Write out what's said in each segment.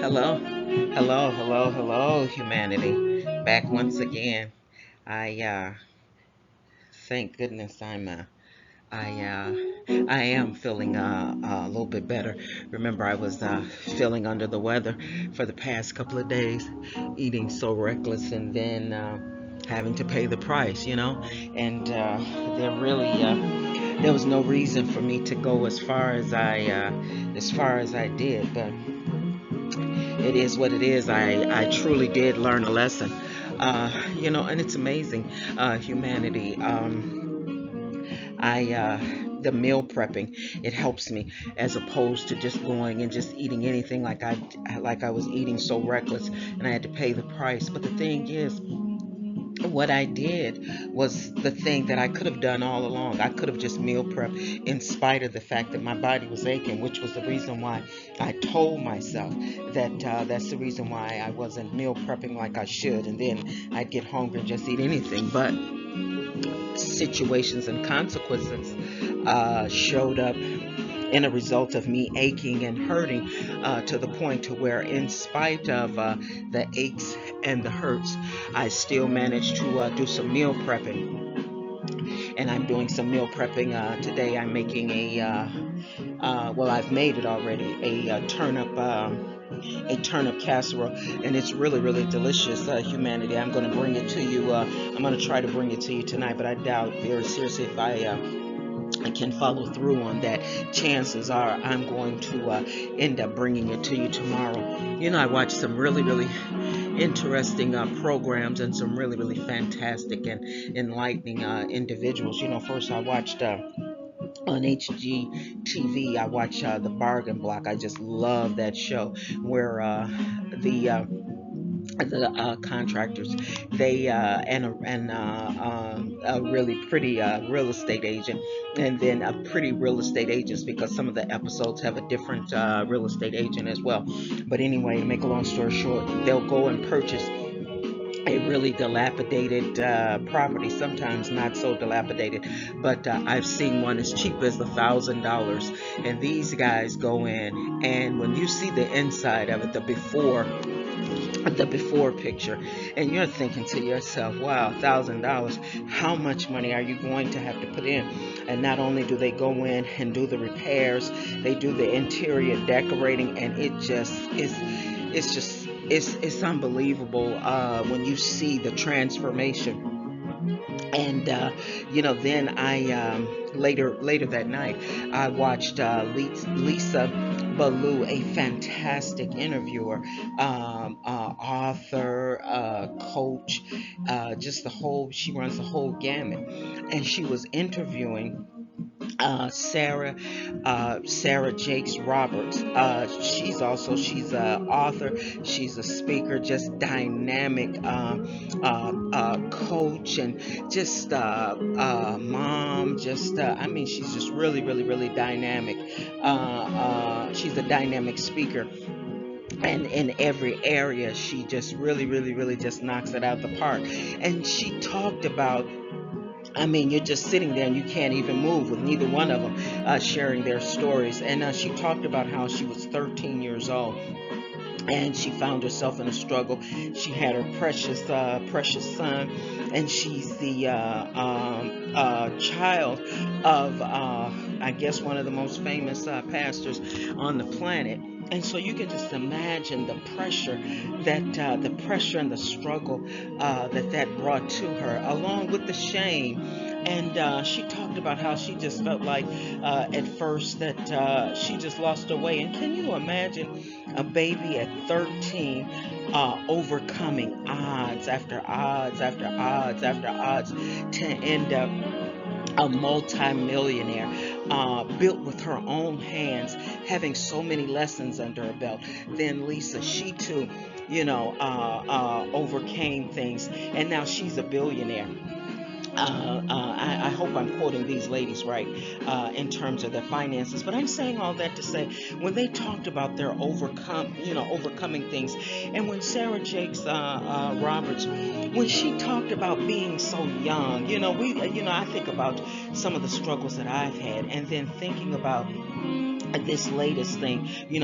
Hello, hello, humanity. Back once again. I thank goodness I am feeling a little bit better. Remember, I was feeling under the weather for the past couple of days, eating so reckless, and then having to pay the price, And there was no reason for me to go as far as I did, but it is what it is. I truly did learn a lesson. And it's amazing, humanity. The meal prepping, it helps me as opposed to just going and just eating anything like I was eating so reckless and I had to pay the price. But the thing is, what I did was the thing that I could have done all along. I could have just meal prepped in spite of the fact that my body was aching, which was the reason why I told myself that that's the reason why I wasn't meal prepping like I should. And then I'd get hungry and just eat anything. But situations and consequences showed up in a result of me aching and hurting to the point to where in spite of the aches and the hurts, I still managed to do some meal prepping. And I'm doing some meal prepping today. I'm making well, I've made it already, a turnip casserole, and it's really delicious. Humanity, I'm going to bring it to you. I'm going to try to bring it to you tonight, but I doubt very seriously if I can follow through on that. Chances are I'm going to end up bringing it to you tomorrow. I watched some really interesting programs and some really fantastic and enlightening individuals. First I watched on HGTV. I watch the Bargain Block. I just love that show where the contractors, they a really pretty real estate agent, and then a pretty real estate agents, because some of the episodes have a different real estate agent as well. But anyway, to make a long story short, they'll go and purchase a really dilapidated property, sometimes not so dilapidated, but I've seen one as cheap as $1,000. And these guys go in, and when you see the inside of it, the before picture, and you're thinking to yourself, wow, $1,000, how much money are you going to have to put in? And not only do they go in and do the repairs, they do the interior decorating, and it's unbelievable when you see the transformation. And then I later that night I watched Lisa Ballou, a fantastic interviewer, author, coach, just the whole. She runs the whole gamut, and she was interviewing Sarah Jakes Roberts. She's a author. She's a speaker, just dynamic coach, and just mom. Just I mean, she's just really dynamic. She's a dynamic speaker. And in every area, she just really just knocks it out the park. And she talked about, I mean, you're just sitting there and you can't even move with neither one of them sharing their stories. And she talked about how she was 13 years old and she found herself in a struggle. She had her precious son, and she's the child of, I guess, one of the most famous pastors on the planet. And so you can just imagine the pressure and the struggle that brought to her, along with the shame. And she talked about how she just felt like at first that she just lost her way. And can you imagine a baby at 13 overcoming odds after odds after odds after odds to end up a multi-millionaire, built with her own hands, having so many lessons under her belt? Then Lisa, she too, overcame things, and now she's a billionaire. I hope I'm quoting these ladies right in terms of their finances, but I'm saying all that to say, when they talked about their overcoming things, and when Sarah Jakes Roberts, when she talked about being so young, I think about some of the struggles that I've had, and then thinking about this latest thing, you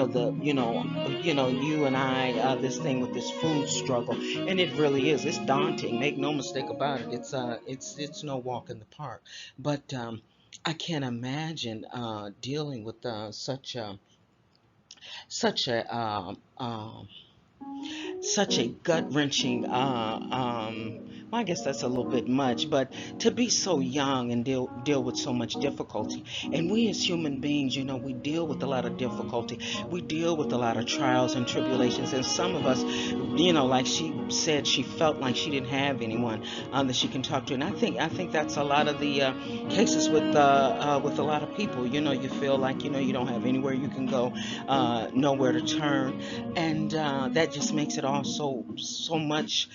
and I, this thing with this food struggle, and it really is. It's daunting. Make no mistake about it. It's no walk in the park. But I can't imagine dealing with such a such a gut wrenching. Well, I guess that's a little bit much, but to be so young and deal with so much difficulty. And we as human beings, we deal with a lot of difficulty. We deal with a lot of trials and tribulations. And some of us, like she said, she felt like she didn't have anyone that she can talk to. And I think that's a lot of the cases with a lot of people. You feel like you don't have anywhere you can go, nowhere to turn, and that just makes it all so much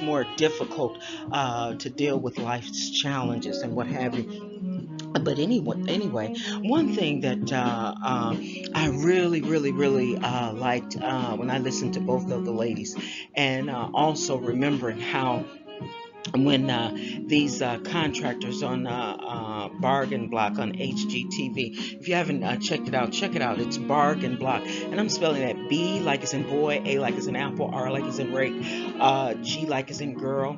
more difficult to deal with life's challenges and what have you. But anyway, one thing that I really, really, really liked when I listened to both of the ladies, and also remembering how when these contractors on Bargain Block on HGTV. If you haven't checked it out, check it out. It's Bargain Block, and I'm spelling that: B like is in boy, A like is in apple, R like is in rake, G like is in girl,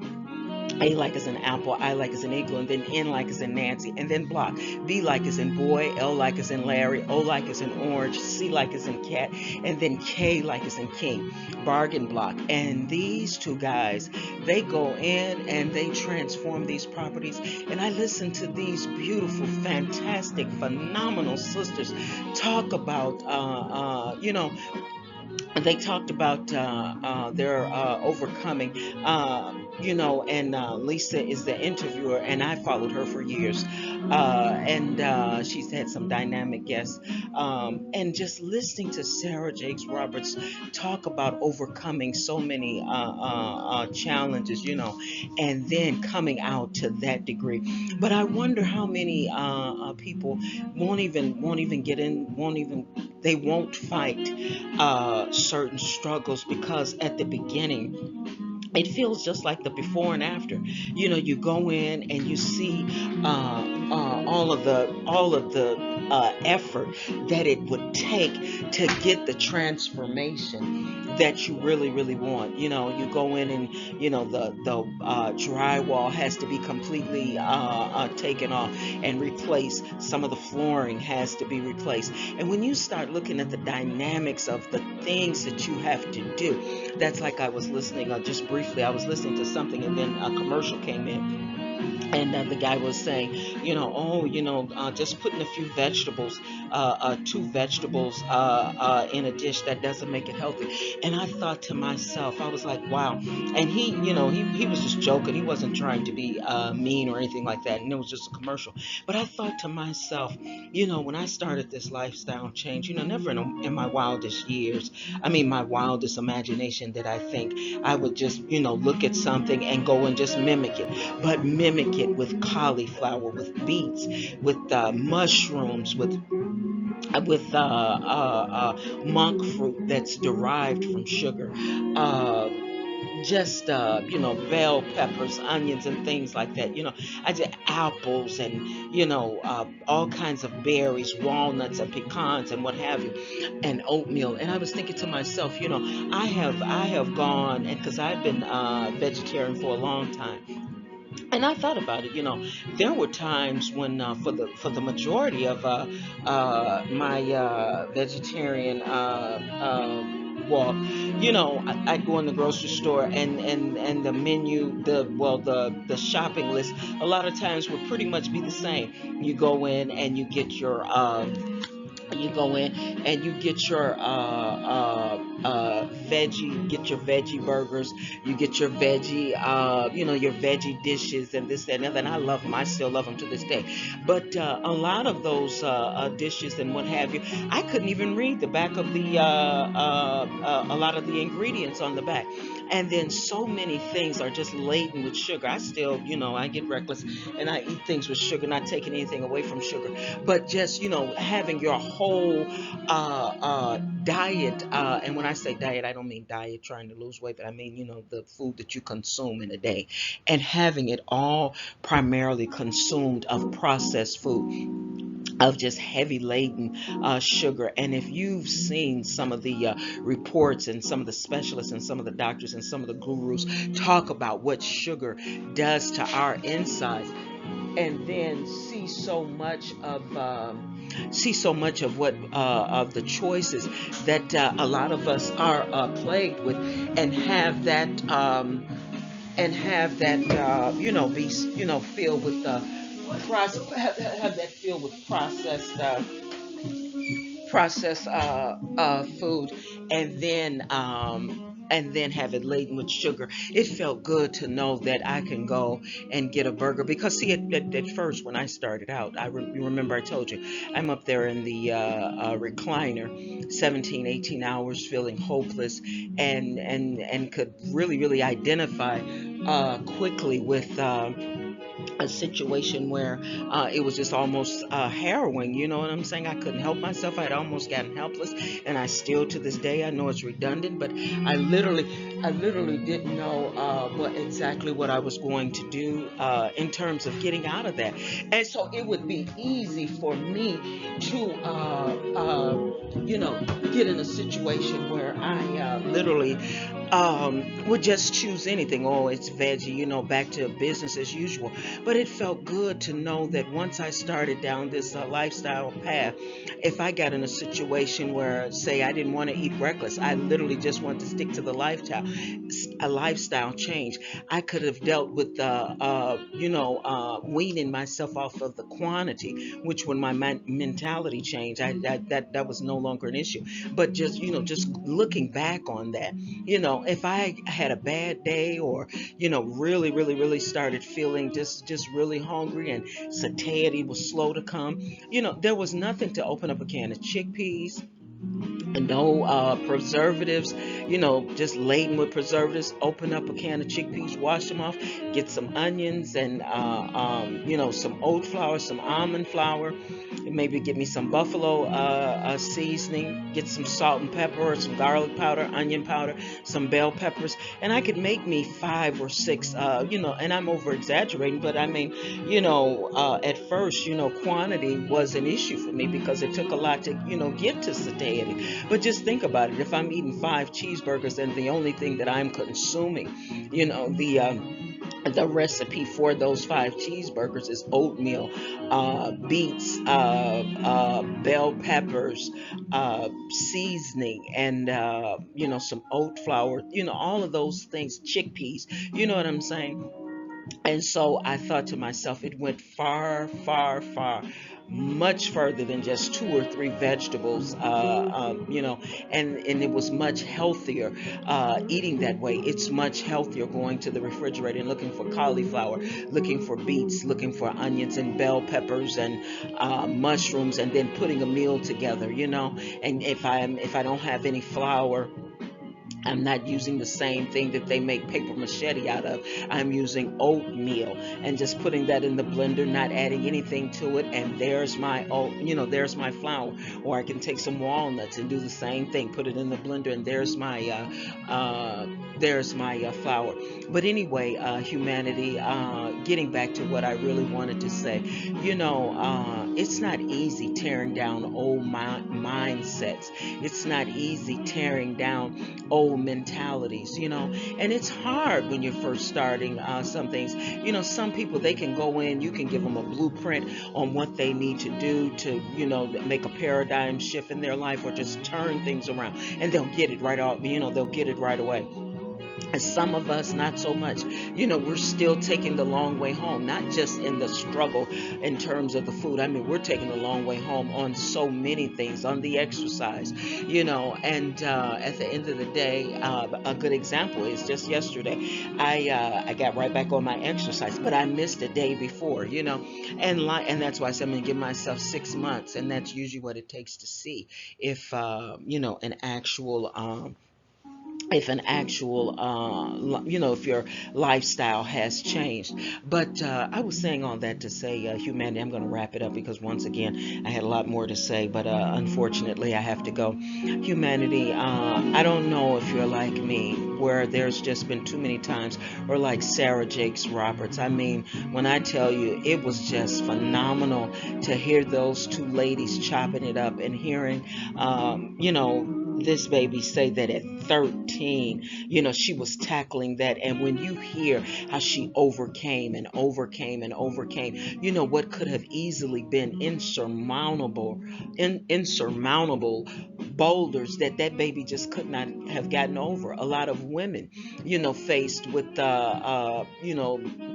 A like is in apple, I like is in eagle, and then N like is in Nancy, and then block. B like is in boy, L like is in Larry, O like is in orange, C like is in cat, and then K like is in king. Bargain block. And these two guys, they go in and they transform these properties. And I listen to these beautiful, fantastic, phenomenal sisters talk about, they talked about their overcoming, and Lisa is the interviewer, and I followed her for years, and she's had some dynamic guests, and just listening to Sarah Jakes Roberts talk about overcoming so many challenges, and then coming out to that degree. But I wonder how many people won't even get in, won't even they won't fight certain struggles, because at the beginning it feels just like the before and after. You go in and you see all of the effort that it would take to get the transformation that you really, really want. You go in and the drywall has to be completely taken off and replaced. Some of the flooring has to be replaced. And when you start looking at the dynamics of the things that you have to do, that's like I was listening, just briefly, I was listening to something, and then a commercial came in, and the guy was saying, just putting a few vegetables, two vegetables in a dish, that doesn't make it healthy. And I thought to myself, I was like, wow. And he was just joking. He wasn't trying to be mean or anything like that. And it was just a commercial. But I thought to myself, when I started this lifestyle change, never in my wildest years, I mean, my wildest imagination, that I think I would just, look at something and go and just mimic it, but mimic it with cauliflower, with beets, with mushrooms, with monk fruit that's derived from sugar, just bell peppers, onions, and things like that. I did apples, and all kinds of berries, walnuts, and pecans, and what have you, and oatmeal. And I was thinking to myself, I have gone, and because I've been vegetarian for a long time, and I thought about it. There were times when, for the majority of my vegetarian walk, I'd go in the grocery store, and the menu, the shopping list, a lot of times would pretty much be the same. You go in and you go in and you get your get your veggie burgers, you get your veggie, your veggie dishes, and this, that, and the other. And I love them. I still love them to this day. But a lot of those dishes and what have you, I couldn't even read the back of a lot of the ingredients on the back. And then so many things are just laden with sugar. I still, I get reckless and I eat things with sugar, not taking anything away from sugar, but just having your whole diet, and when I say diet, I don't mean diet trying to lose weight, but I mean the food that you consume in a day, and having it all primarily consumed of processed food. of just heavy laden sugar. And if you've seen some of the reports and some of the specialists and some of the doctors and some of the gurus talk about what sugar does to our insides, and then see so much of what of the choices that a lot of us are plagued with, and have that be filled with have that filled with processed food, and then have it laden with sugar. It felt good to know that I can go and get a burger, because see, at first when I started out, you remember I told you I'm up there in the recliner 17, 18 hours feeling hopeless, and could really identify quickly with a situation where it was just almost harrowing. You know what I'm saying? I couldn't help myself. I had almost gotten helpless, and I still to this day, I know it's redundant, but I literally didn't know exactly what I was going to do in terms of getting out of that. And so it would be easy for me to, get in a situation where I literally would just choose anything. Oh, it's veggie, back to business as usual. But it felt good to know that once I started down this lifestyle path, if I got in a situation where, say, I didn't want to eat breakfast, I literally just wanted to stick to the lifestyle, a lifestyle change, I could have dealt with weaning myself off of the quantity, which when my mentality changed, that was no longer an issue. But just looking back on that, if I had a bad day, or really started feeling just really hungry, and satiety was slow to come, there was nothing to open up a can of chickpeas, no preservatives, just laden with preservatives. Open up a can of chickpeas, wash them off, get some onions and some oat flour, some almond flour, maybe get me some buffalo seasoning, get some salt and pepper, or some garlic powder, onion powder, some bell peppers, and I could make me five or six, and I'm over exaggerating, but I mean, at first, quantity was an issue for me, because it took a lot to, get to satiety. But just think about it. If I'm eating five cheeseburgers and the only thing that I'm consuming, the recipe for those five cheeseburgers is oatmeal, beets, bell peppers, seasoning, and some oat flour. All of those things, chickpeas. You know what I'm saying? And so I thought to myself, it went far, far, far, much further than just two or three vegetables, and it was much healthier eating that way. It's much healthier going to the refrigerator and looking for cauliflower, looking for beets, looking for onions and bell peppers and mushrooms, and then putting a meal together, And if I don't have any flour, I'm not using the same thing that they make paper machete out of. I'm using oatmeal and just putting that in the blender, not adding anything to it. And there's my there's my flour. Or I can take some walnuts and do the same thing, put it in the blender, and there's my flour. But anyway, humanity, getting back to what I really wanted to say, it's not easy tearing down old mindsets. It's not easy tearing down old mentalities, and it's hard when you're first starting some things. Some people, they can go in, you can give them a blueprint on what they need to do to, make a paradigm shift in their life, or just turn things around, and they'll get it right off, they'll get it right away. And some of us, not so much. We're still taking the long way home, not just in the struggle in terms of the food. I mean, we're taking the long way home on so many things, on the exercise, and at the end of the day, a good example is just yesterday, I got right back on my exercise, but I missed a day before, and that's why I said I'm going to give myself 6 months, and that's usually what it takes to see if, an actual, if an actual if your lifestyle has changed. But I was saying all that to say, humanity, I'm going to wrap it up because once again I had a lot more to say, but unfortunately I have to go. Humanity, I don't know if you're like me where there's just been too many times, or like Sarah Jakes Roberts. I mean, when I tell you, it was just phenomenal to hear those two ladies chopping it up and hearing this baby say that at 13, she was tackling that. And when you hear how she overcame and overcame and overcame, what could have easily been insurmountable boulders that baby just could not have gotten over. A lot of women, faced with,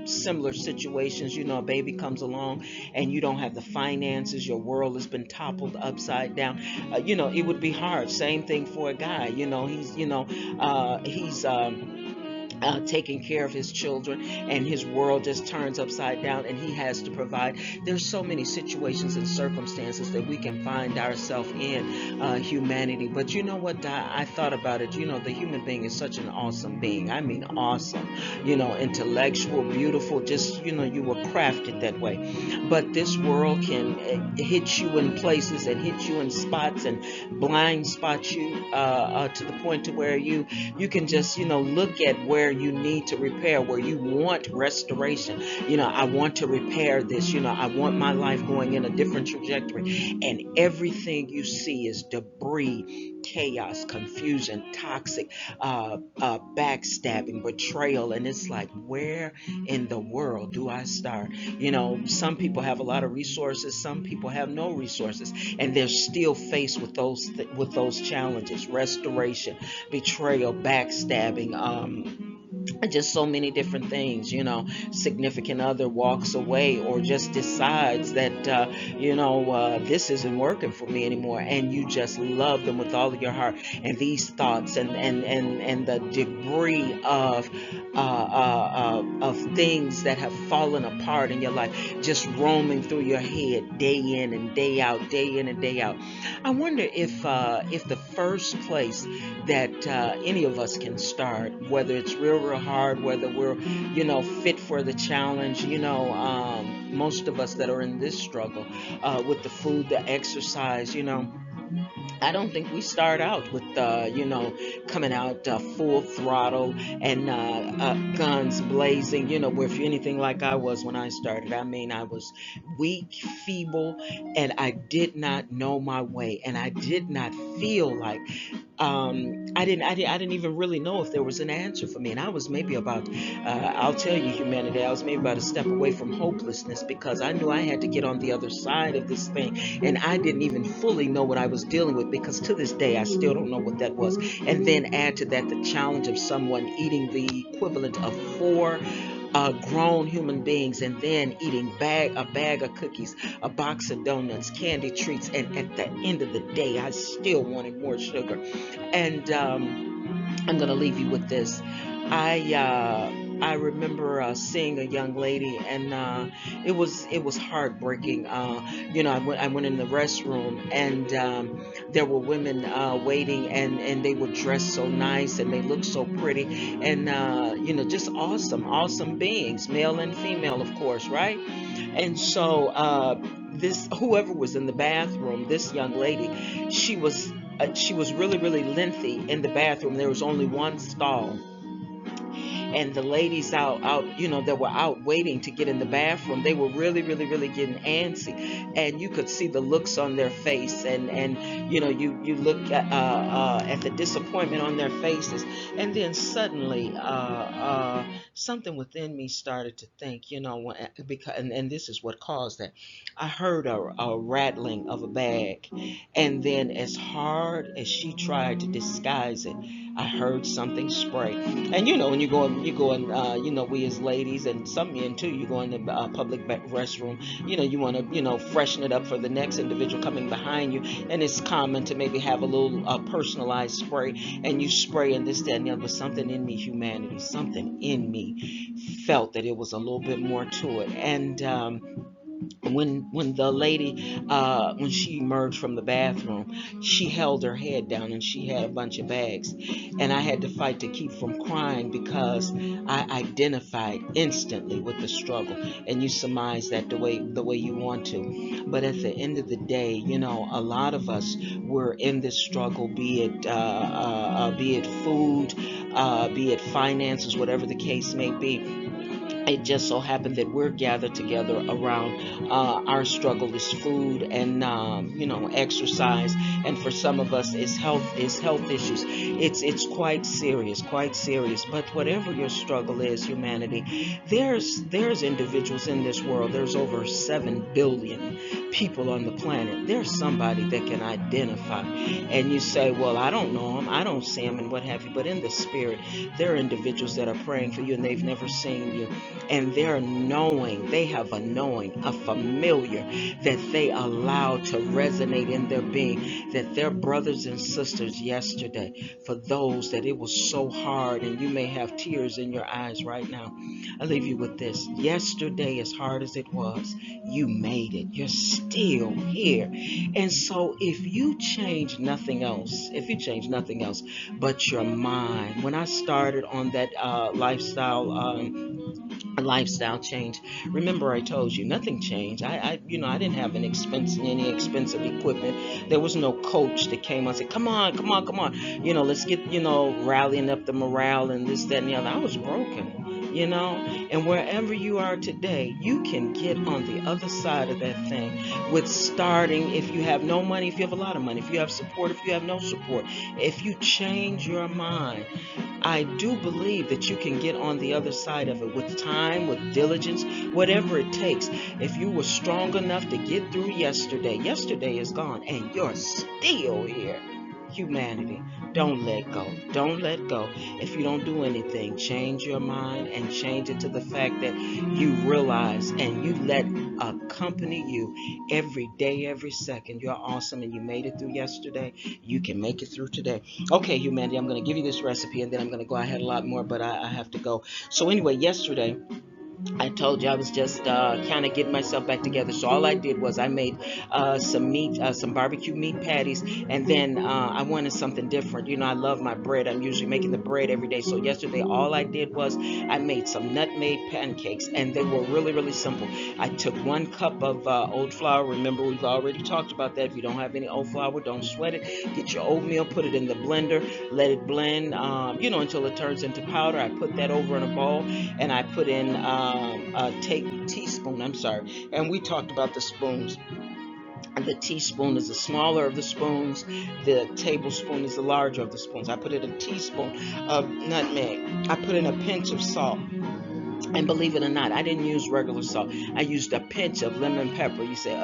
similar situations. A baby comes along and you don't have the finances, your world has been toppled upside down. It would be hard. Same thing for a guy. He's taking care of his children, and his world just turns upside down, and he has to provide. There's so many situations and circumstances that we can find ourselves in, humanity. But you know what? I thought about it. The human being is such an awesome being. I mean, awesome. Intellectual, beautiful. Just you were crafted that way. But this world can hit you in places and hit you in spots and blind spot you to the point to where you can just look at where you need to repair, where you want restoration. I want to repair this. I want my life going in a different trajectory, and everything you see is debris, chaos, confusion, toxic, backstabbing, betrayal. And it's like, where in the world do I start? Some people have a lot of resources, some people have no resources, and they're still faced with those challenges: restoration, betrayal, backstabbing, just so many different things. Significant other walks away or just decides that this isn't working for me anymore, and you just love them with all of your heart. And these thoughts and the debris of things that have fallen apart in your life just roaming through your head day in and day out, day in and day out. I wonder if the first place that any of us can start, whether it's real hard, whether we're fit for the challenge. Most of us that are in this struggle, with the food, the exercise, I don't think we start out with, coming out full throttle and guns blazing, where if you're anything like I was when I started, I mean, I was weak, feeble, and I did not know my way, and I did not feel like, I didn't even really know if there was an answer for me. And I was maybe about, I'll tell you, humanity, I was maybe about a step away from hopelessness, because I knew I had to get on the other side of this thing. And I didn't even fully know what I was dealing with, because to this day, I still don't know what that was. And then add to that the challenge of someone eating the equivalent of four grown human beings, and then eating a bag of cookies, a box of donuts, candy treats, and at the end of the day, I still wanted more sugar. And I'm gonna leave you with this. I remember seeing a young lady, and it was heartbreaking. I went in the restroom, and there were women waiting, and they were dressed so nice, and they looked so pretty, and just awesome beings, male and female, of course, right? And so this whoever was in the bathroom, this young lady, she was really really lengthy in the bathroom. There was only one stall, and the ladies that were out waiting to get in the bathroom, they were really really really getting antsy, and you could see the looks on their face, and you look at the disappointment on their faces. And then suddenly something within me started to think, because, and this is what caused that. I heard a rattling of a bag, and then, as hard as she tried to disguise it, I heard something spray. And when you go in, we as ladies, and some men too, you go in the public restroom, you want to, freshen it up for the next individual coming behind you. And it's common to maybe have a little personalized spray, and you spray, and this, that, and the other. But something in me, humanity, something in me felt that it was a little bit more to it. And When the lady when she emerged from the bathroom, she held her head down and she had a bunch of bags, and I had to fight to keep from crying because I identified instantly with the struggle. And you surmise that the way you want to, but at the end of the day, a lot of us were in this struggle, be it food, be it finances, whatever the case may be. It just so happened that we're gathered together around our struggle is food and exercise, and for some of us it's health issues. It's quite serious. But whatever your struggle is, humanity, there's individuals in this world. There's over 7 billion people on the planet. There's somebody that can identify, and you say, well, I don't know him, I don't see him, and what have you. But in the spirit, there are individuals that are praying for you and they've never seen you, and they have a knowing, a familiar that they allow to resonate in their being, that their brothers and sisters yesterday, for those that it was so hard, and you may have tears in your eyes right now. I leave you with this. Yesterday, as hard as it was, you made it. You're still here. And so if you change nothing else but your mind. When I started on that lifestyle change. Remember, I told you nothing changed. I didn't have any expensive equipment. There was no coach that came and said, "Come on, come on, come on." Let's get rallying up the morale and this, that, and the other. I was broken. And wherever you are today, you can get on the other side of that thing with starting. If you have no money, if you have a lot of money, if you have support, if you have no support, if you change your mind, I do believe that you can get on the other side of it with time, with diligence, whatever it takes. If you were strong enough to get through yesterday is gone and you're still here. Humanity, don't let go. Don't let go. If you don't do anything, change your mind and change it to the fact that you realize and you let accompany you every day, every second. You're awesome and you made it through yesterday. You can make it through today. Okay, humanity, I'm going to give you this recipe and then I'm going to go ahead a lot more, but I have to go. So, anyway, yesterday, I told you I was just kind of getting myself back together. So all I did was I made some barbecue meat patties, and then I wanted something different. I love my bread. I'm usually making the bread every day. So yesterday, all I did was I made some nutmeg pancakes, and they were really, really simple. I took 1 cup of oat flour. Remember, we've already talked about that. If you don't have any oat flour, don't sweat it. Get your oatmeal, put it in the blender, let it blend, until it turns into powder. I put that over in a bowl, and I put in a teaspoon. I'm sorry. And we talked about the spoons. The teaspoon is the smaller of the spoons. The tablespoon is the larger of the spoons. I put in a teaspoon of nutmeg. I put in a pinch of salt. And believe it or not, I didn't use regular salt. I used a pinch of lemon pepper. You say,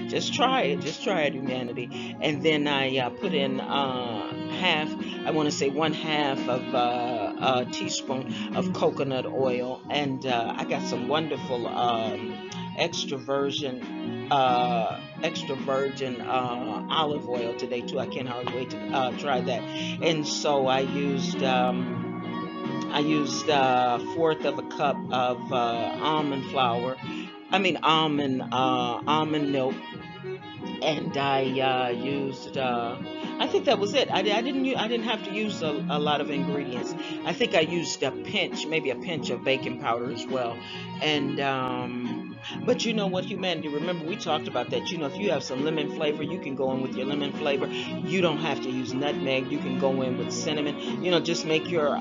just try it. Just try it, humanity. And then I put in I want to say 1/2 of a teaspoon of coconut oil. And I got some wonderful extra virgin olive oil today, too. I can't hardly wait to try that. And so I used a fourth of a cup of almond flour. I mean almond milk, and I used. I think that was it. I didn't have to use a lot of ingredients. I think I used maybe a pinch of baking powder as well, and. But you know what, humanity? Remember, we talked about that. If you have some lemon flavor, you can go in with your lemon flavor. You don't have to use nutmeg. You can go in with cinnamon. Just make your,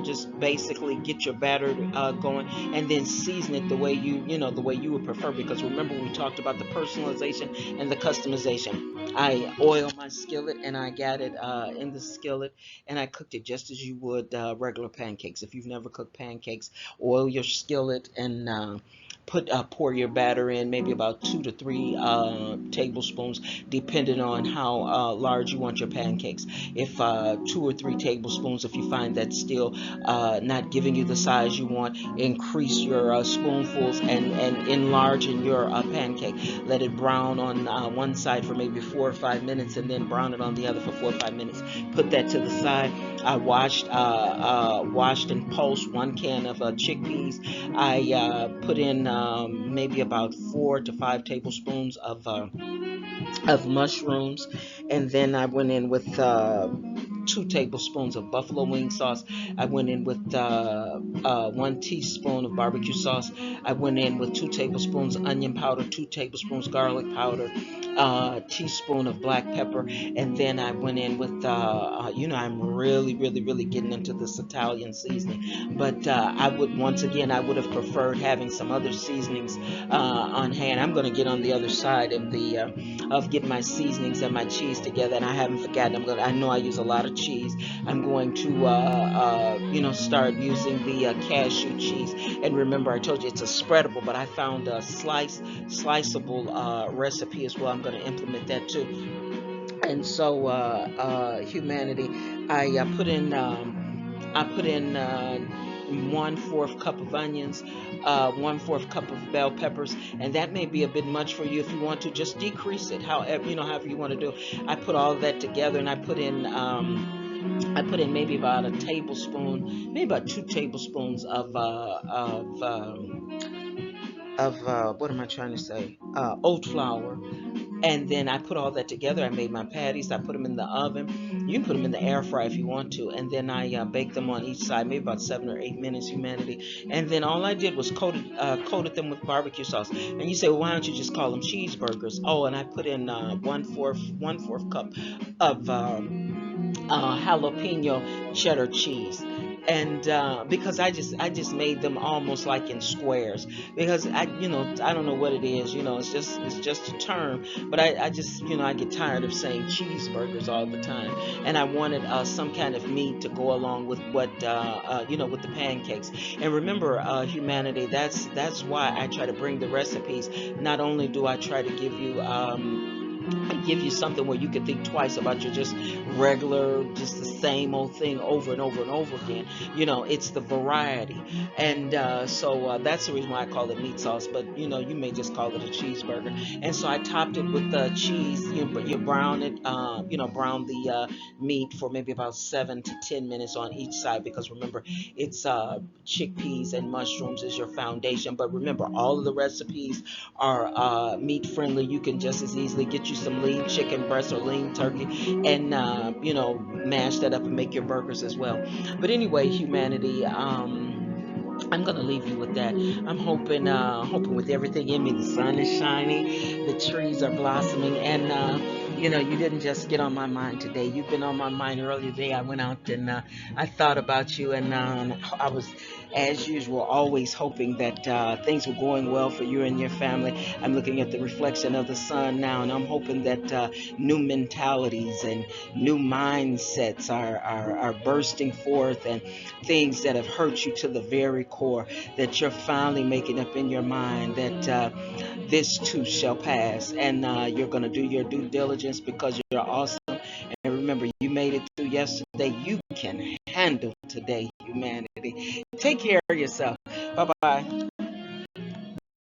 just basically get your batter going, and then season it the way you would prefer. Because remember, we talked about the personalization and the customization. I oil my skillet, and I got it in the skillet, and I cooked it just as you would regular pancakes. If you've never cooked pancakes, oil your skillet and pour your batter in, maybe about 2 to 3 tablespoons, depending on how large you want your pancakes. If 2 or 3 tablespoons, if you find that still not giving you the size you want, increase your spoonfuls and enlarge in your pancake. Let it brown on one side for maybe 4 or 5 minutes, and then brown it on the other for 4 or 5 minutes. Put that to the side. I washed and pulsed 1 can of chickpeas. I put in maybe about 4 to 5 tablespoons of mushrooms, and then I went in with 2 tablespoons of buffalo wing sauce. I went in with 1 teaspoon of barbecue sauce. I went in with 2 tablespoons onion powder, 2 tablespoons garlic powder, teaspoon of black pepper, and then I went in with I'm really, really, really getting into this Italian seasoning. But I would once again I would have preferred having some other seasonings on hand. I'm going to get on the other side of the of getting my seasonings and my cheese together, and I haven't forgotten. I know I use a lot of cheese. I'm going to start using the cashew cheese. And remember, I told you it's a spreadable, but I found a sliceable recipe as well. I'm going to implement that too. And so humanity, I put in 1/4 cup of onions, 1/4 cup of bell peppers, and that may be a bit much for you. If you want to, just decrease it. However you want to do. I put all of that together, and I put in maybe about a tablespoon, maybe about 2 tablespoons of what am I trying to say? Oat flour. And then I put all that together. I made my patties. I put them in the oven. You can put them in the air fryer if you want to. And then I bake them on each side, maybe about 7 or 8 minutes, humanity. And then all I did was coated them with barbecue sauce. And you say, well, why don't you just call them cheeseburgers? Oh, and I put in one fourth cup of jalapeno cheddar cheese. And because I just made them almost like in squares, because I don't know what it is, it's just a term, but I just I get tired of saying cheeseburgers all the time, and I wanted some kind of meat to go along with what with the pancakes. And remember, humanity, that's why I try to bring the recipes. Not only do I try to give you something where you can think twice about your just regular, just the same old thing over and over and over again. It's the variety. And so that's the reason why I call it meat sauce, but you may just call it a cheeseburger. And so I topped it with the cheese. You brown it, brown the meat for maybe about 7 to 10 minutes on each side, because remember, it's chickpeas and mushrooms is your foundation. But remember, all of the recipes are meat friendly. You can just as easily get you some lean chicken breast or lean turkey, and mash that up and make your burgers as well. But anyway, humanity, I'm gonna leave you with that. I'm hoping with everything in me, the sun is shining, the trees are blossoming, and you didn't just get on my mind today. You've been on my mind earlier today. I went out and I thought about you, and I was, as usual, always hoping that things were going well for you and your family. I'm looking at the reflection of the sun now, and I'm hoping that new mentalities and new mindsets are bursting forth, and things that have hurt you to the very core, that you're finally making up in your mind that this too shall pass, and you're going to do your due diligence, because you're awesome. And remember, you made it through yesterday. You can handle today, humanity. Take care of yourself. Bye bye.